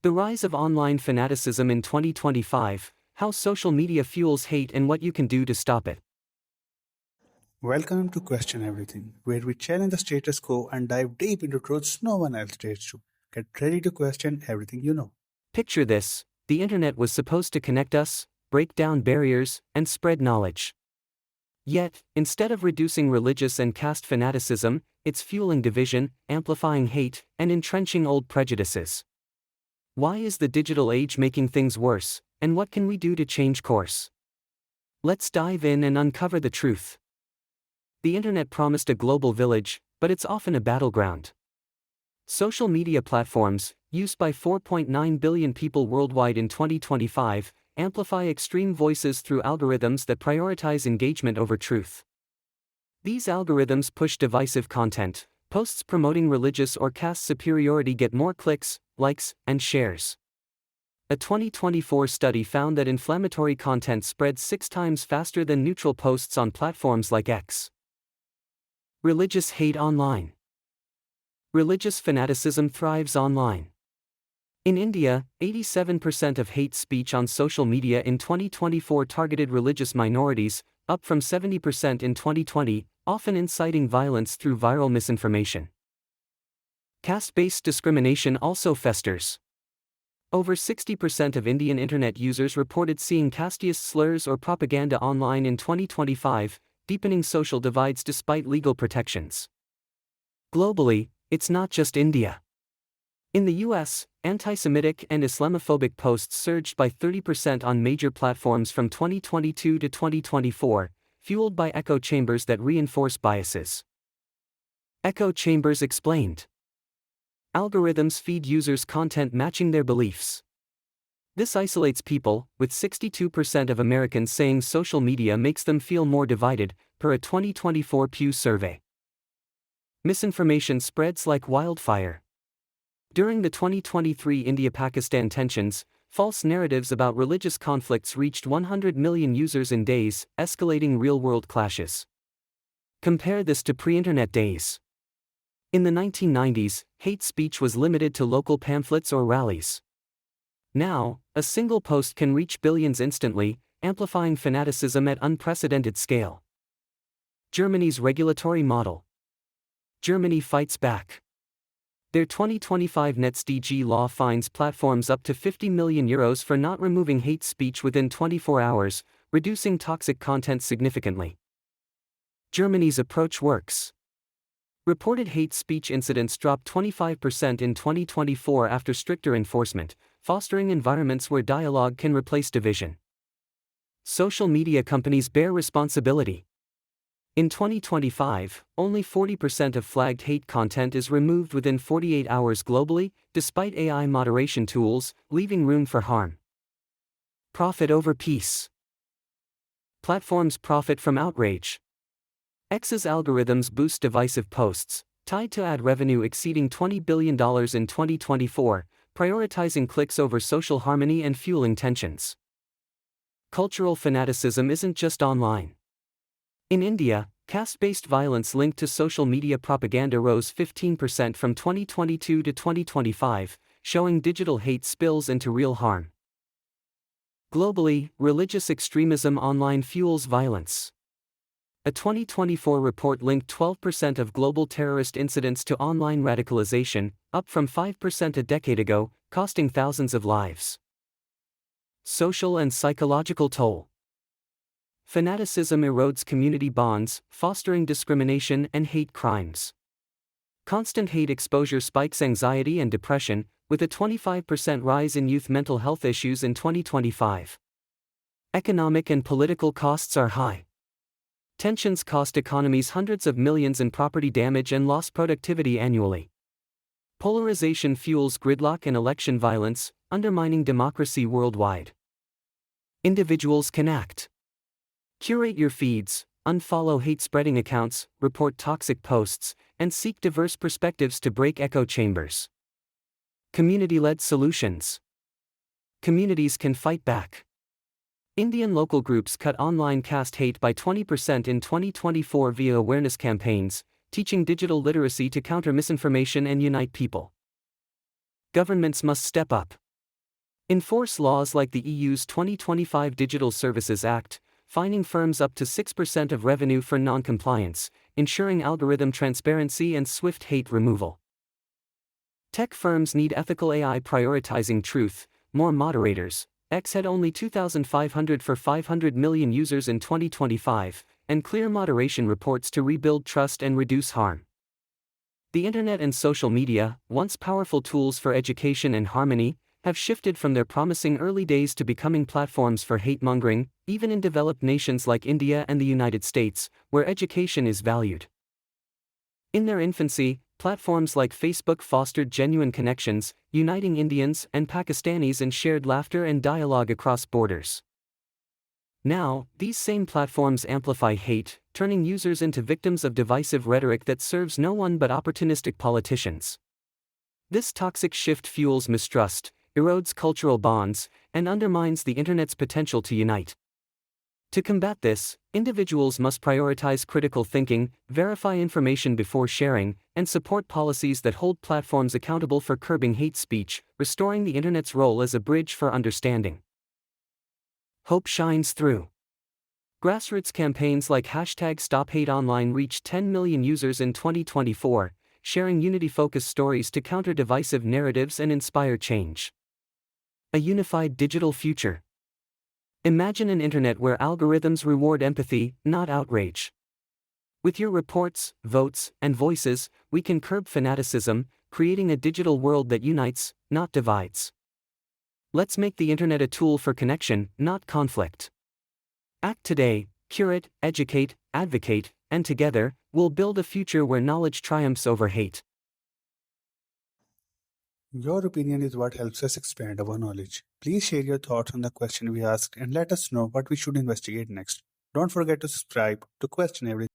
The rise of online fanaticism in 2025, how social media fuels hate and what you can do to stop it. Welcome to Question Everything, where we challenge the status quo and dive deep into truths no one else dares to. Get ready to question everything you know. Picture this: the internet was supposed to connect us, break down barriers, and spread knowledge. Yet, instead of reducing religious and caste fanaticism, it's fueling division, amplifying hate, and entrenching old prejudices. Why is the digital age making things worse, and what can we do to change course? Let's dive in and uncover the truth. The internet promised a global village, but it's often a battleground. Social media platforms, used by 4.9 billion people worldwide in 2025, amplify extreme voices through algorithms that prioritize engagement over truth. These algorithms push divisive content. Posts promoting religious or caste superiority get more clicks, likes, and shares. A 2024 study found that inflammatory content spreads 6 times faster than neutral posts on platforms like X. Religious hate online. Religious fanaticism thrives online. In India, 87% of hate speech on social media in 2024 targeted religious minorities, up from 70% in 2020, often inciting violence through viral misinformation. Caste-based discrimination also festers. Over 60% of Indian internet users reported seeing casteist slurs or propaganda online in 2025, deepening social divides despite legal protections. Globally, it's not just India. In the US, anti-Semitic and Islamophobic posts surged by 30% on major platforms from 2022 to 2024, fueled by echo chambers that reinforce biases. Echo chambers explained. Algorithms feed users content matching their beliefs. This isolates people, with 62% of Americans saying social media makes them feel more divided, per a 2024 Pew survey. Misinformation spreads like wildfire. During the 2023 India-Pakistan tensions, false narratives about religious conflicts reached 100 million users in days, escalating real-world clashes. Compare this to pre-internet days. In the 1990s, hate speech was limited to local pamphlets or rallies. Now, a single post can reach billions instantly, amplifying fanaticism at unprecedented scale. Germany's regulatory model. Germany fights back. Their 2025 NetzDG law fines platforms up to €50 million for not removing hate speech within 24 hours, reducing toxic content significantly. Germany's approach works. Reported hate speech incidents dropped 25% in 2024 after stricter enforcement, fostering environments where dialogue can replace division. Social media companies bear responsibility. In 2025, only 40% of flagged hate content is removed within 48 hours globally, despite AI moderation tools, leaving room for harm. Profit over peace. Platforms profit from outrage. X's algorithms boost divisive posts, tied to ad revenue exceeding $20 billion in 2024, prioritizing clicks over social harmony and fueling tensions. Cultural fanaticism isn't just online. In India, caste-based violence linked to social media propaganda rose 15% from 2022 to 2025, showing digital hate spills into real harm. Globally, religious extremism online fuels violence. A 2024 report linked 12% of global terrorist incidents to online radicalization, up from 5% a decade ago, costing thousands of lives. Social and psychological toll. Fanaticism erodes community bonds, fostering discrimination and hate crimes. Constant hate exposure spikes anxiety and depression, with a 25% rise in youth mental health issues in 2025. Economic and political costs are high. Tensions cost economies hundreds of millions in property damage and lost productivity annually. Polarization fuels gridlock and election violence, undermining democracy worldwide. Individuals can act. Curate your feeds, unfollow hate-spreading accounts, report toxic posts, and seek diverse perspectives to break echo chambers. Community-led solutions. Communities can fight back. Indian local groups cut online caste hate by 20% in 2024 via awareness campaigns, teaching digital literacy to counter misinformation and unite people. Governments must step up. Enforce laws like the EU's 2025 Digital Services Act, fining firms up to 6% of revenue for non-compliance, ensuring algorithm transparency and swift hate removal. Tech firms need ethical AI prioritizing truth, more moderators. X had only 2,500 for 500 million users in 2025, and clear moderation reports to rebuild trust and reduce harm. The internet and social media, once powerful tools for education and harmony, have shifted from their promising early days to becoming platforms for hate-mongering, even in developed nations like India and the United States, where education is valued. In their infancy, platforms like Facebook fostered genuine connections, uniting Indians and Pakistanis in shared laughter and dialogue across borders. Now, these same platforms amplify hate, turning users into victims of divisive rhetoric that serves no one but opportunistic politicians. This toxic shift fuels mistrust, erodes cultural bonds, and undermines the internet's potential to unite. To combat this, individuals must prioritize critical thinking, verify information before sharing, and support policies that hold platforms accountable for curbing hate speech, restoring the internet's role as a bridge for understanding. Hope shines through. Grassroots campaigns like #StopHateOnline reached 10 million users in 2024, sharing unity-focused stories to counter divisive narratives and inspire change. A unified digital future. Imagine an internet where algorithms reward empathy, not outrage. With your reports, votes, and voices, we can curb fanaticism, creating a digital world that unites, not divides. Let's make the internet a tool for connection, not conflict. Act today, curate, educate, advocate, and together, we'll build a future where knowledge triumphs over hate. Your opinion is what helps us expand our knowledge. Please share your thoughts on the question we asked and let us know what we should investigate next. Don't forget to subscribe to Question Everything.